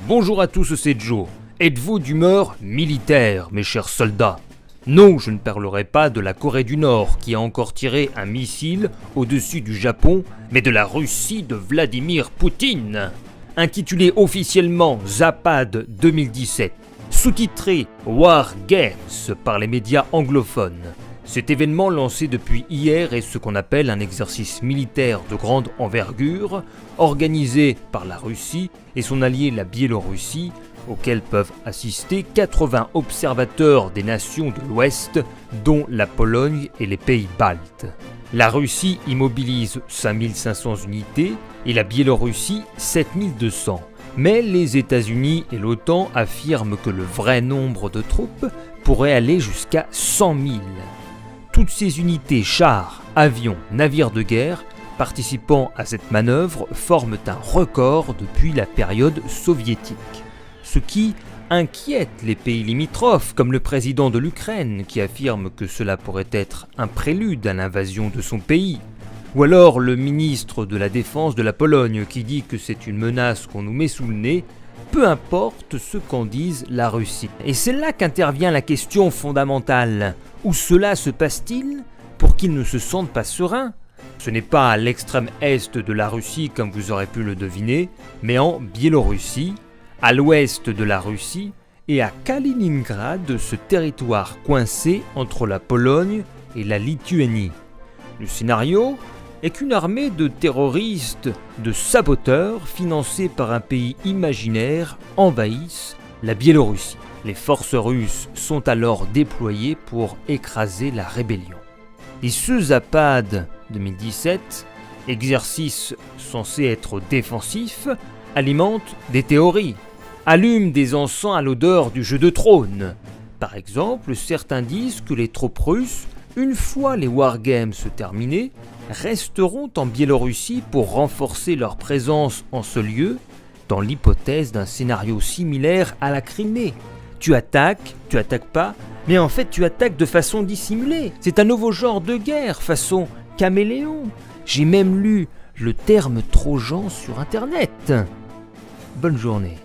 Bonjour à tous, c'est Joe. Êtes-vous d'humeur militaire, mes chers soldats? Non, je ne parlerai pas de la Corée du Nord qui a encore tiré un missile au-dessus du Japon, mais de la Russie de Vladimir Poutine. Intitulé officiellement Zapad 2017, sous-titré War Games par les médias anglophones. Cet événement lancé depuis hier est ce qu'on appelle un exercice militaire de grande envergure, organisé par la Russie et son allié la Biélorussie, auquel peuvent assister 80 observateurs des nations de l'Ouest, dont la Pologne et les pays baltes. La Russie immobilise 5500 unités et la Biélorussie 7200. Mais les États-Unis et l'OTAN affirment que le vrai nombre de troupes pourrait aller jusqu'à 100 000. Toutes ces unités, chars, avions, navires de guerre, participant à cette manœuvre forment un record depuis la période soviétique. Ce qui inquiète les pays limitrophes, comme le président de l'Ukraine, qui affirme que cela pourrait être un prélude à l'invasion de son pays. Ou alors le ministre de la Défense de la Pologne, qui dit que c'est une menace qu'on nous met sous le nez, peu importe ce qu'en dise la Russie. Et c'est là qu'intervient la question fondamentale. Où cela se passe-t-il pour qu'ils ne se sentent pas sereins? Ce n'est pas à l'extrême est de la Russie comme vous aurez pu le deviner, mais en Biélorussie, à l'ouest de la Russie et à Kaliningrad, ce territoire coincé entre la Pologne et la Lituanie. Le scénario est qu'une armée de terroristes, de saboteurs financés par un pays imaginaire envahissent la Biélorussie. Les forces russes sont alors déployées pour écraser la rébellion. Et ce Zapad 2017, exercice censé être défensif, alimente des théories, allume des encens à l'odeur du jeu de trône. Par exemple, certains disent que les troupes russes, une fois les wargames terminés, resteront en Biélorussie pour renforcer leur présence en ce lieu, dans l'hypothèse d'un scénario similaire à la Crimée. Tu attaques pas, mais en fait tu attaques de façon dissimulée. C'est un nouveau genre de guerre, façon caméléon. J'ai même lu le terme trojan sur internet. Bonne journée.